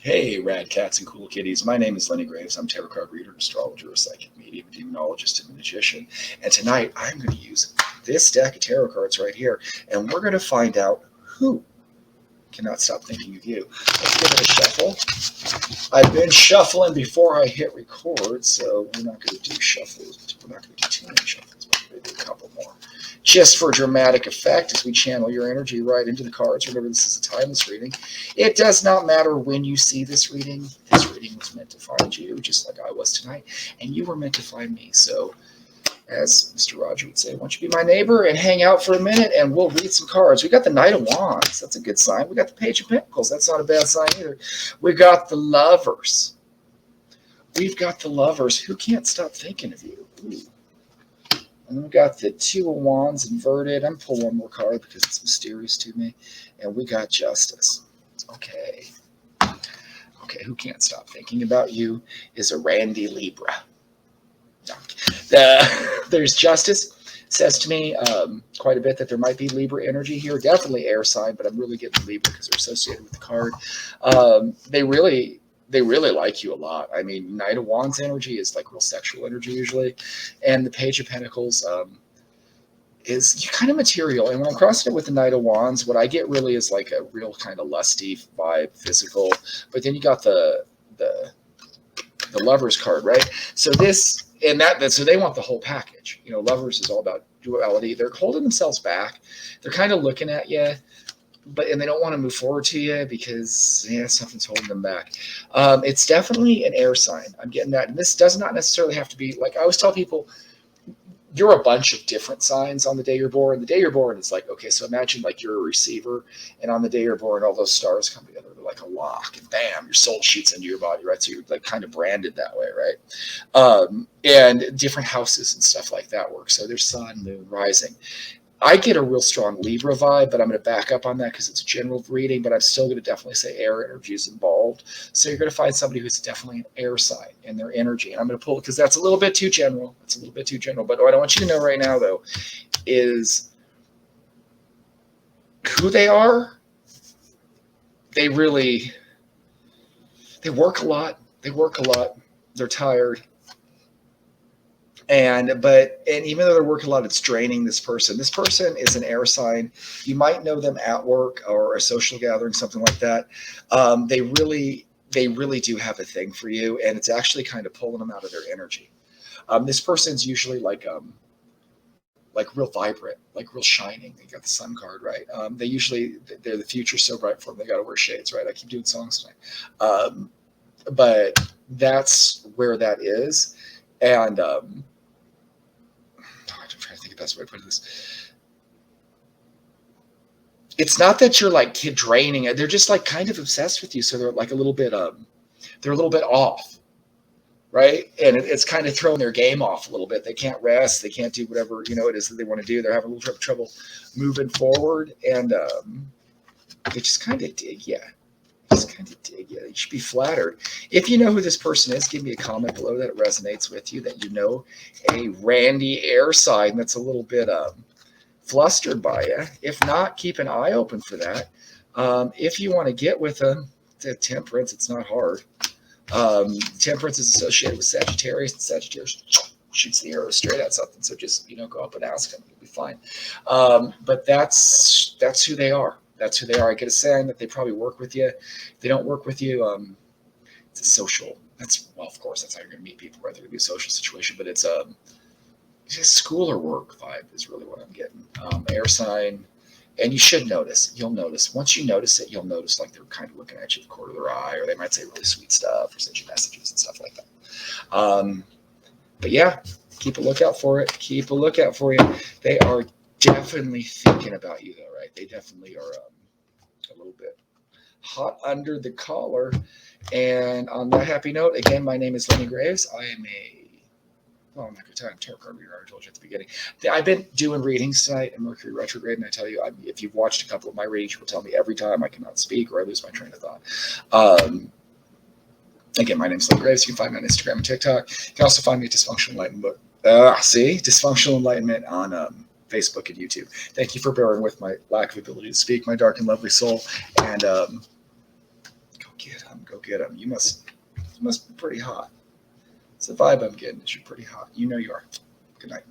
Hey, rad cats and cool kitties. My name is Lenny Graves. I'm tarot card reader, astrologer, a psychic medium, a demonologist, and a magician. And tonight I'm going to use this deck of tarot cards right here, and we're going to find out who cannot stop thinking of you. Let's give it a shuffle. I've been shuffling before I hit record, so we're not going to do shuffles. We're not going to do too many shuffles, but we're going to do a couple more. Just for dramatic effect, as we channel your energy right into the cards. Remember, this is a timeless reading. It does not matter when you see this reading. This reading was meant to find you, just like I was tonight, and you were meant to find me. So, as Mr. Roger would say, why don't you be my neighbor and hang out for a minute, and we'll read some cards. We got the Knight of Wands. That's a good sign. We got the Page of Pentacles. That's not a bad sign either. We got the Lovers. We've got the Lovers. Who can't stop thinking of you? Ooh. And then we got the Two of Wands inverted. I'm pulling one more card because it's mysterious to me. And we got Justice. Okay. Okay, who can't stop thinking about you is a Randy Libra. There's Justice. Says to me quite a bit that there might be Libra energy here. Definitely air sign, but I'm really getting Libra because they're associated with the card. They really like you a lot. I mean, Knight of Wands energy is like real sexual energy usually. And the Page of Pentacles is kind of material. And when I'm crossing it with the Knight of Wands, what I get really is like a real kind of lusty vibe, physical. But then you got the Lovers card, right? So this and that, so they want the whole package. You know, Lovers is all about duality. They're holding themselves back. They're kind of looking at you, and they don't want to move forward to you because something's holding them back. It's definitely an air sign. I'm getting that. And this does not necessarily have to be, like I always tell people, you're a bunch of different signs on the day you're born. The day you're born is like, okay, so imagine like you're a receiver, and on the day you're born, all those stars come together like a lock, and bam, your soul shoots into your body, right? So you're like kind of branded that way, right? And different houses and stuff like that work. So there's sun, moon, rising. I get a real strong Libra vibe, but I'm going to back up on that because it's a general reading, but I'm still going to definitely say air energy is involved. So you're going to find somebody who's definitely an air sign in their energy. And I'm going to pull it because that's a little bit too general. It's a little bit too general. But what I want you to know right now, though, is who they are. They work a lot. They work a lot. They're tired. And even though they're working a lot, it's draining this person. This person is an air sign. You might know them at work or a social gathering, something like that. They really do have a thing for you, and it's actually kind of pulling them out of their energy. This person's usually like real vibrant, like real shining. They got the sun card, right? They're the future so bright for them. They got to wear shades, right? I keep doing songs tonight. But that's where that is. And I'm trying to think of the best way to put this. It's not that you're like kid draining it. They're just like kind of obsessed with you. So they're like a little bit off, right? And it's kind of throwing their game off a little bit. They can't rest. They can't do whatever, it is that they want to do. They're having a little trouble moving forward. And they just kind of dig you. You should be flattered. If you know who this person is, give me a comment below that it resonates with you, that you know a Randy air sign that's a little bit flustered by you. If not, keep an eye open for that. If you want to get with them, to Temperance, it's not hard. Temperance is associated with Sagittarius, and Sagittarius shoots the arrow straight at something. So just go up and ask them. You'll be fine. But that's who they are. That's who they are. I get a saying that they probably work with you. If they don't work with you, it's a social. Of course, that's how you're going to meet people, right? They're going to be a social situation, but it's just school or work vibe is really what I'm getting. Air sign, and you should notice. You'll notice. Once you notice it, you'll notice like they're kind of looking at you the corner of their eye, or they might say really sweet stuff or send you messages and stuff like that. But yeah, keep a lookout for it. Keep a lookout for you. They are definitely thinking about you, though, right? They definitely are a little bit hot under the collar. And on that happy note, again, my name is Lenny Graves. I am I'm not going to tell you, I'm tarot card reader. I told you at the beginning. I've been doing readings tonight in Mercury retrograde, and I tell you, if you've watched a couple of my readings, you will tell me every time I cannot speak or I lose my train of thought. Again, my name is Lenny Graves. You can find me on Instagram and TikTok. You can also find me at Dysfunctional Enlightenment. Dysfunctional Enlightenment on Facebook and YouTube. Thank you for bearing with my lack of ability to speak, my dark and lovely soul. And go get him. Go get him. You must be pretty hot. It's the vibe I'm getting. Is you're pretty hot. You know you are. Good night.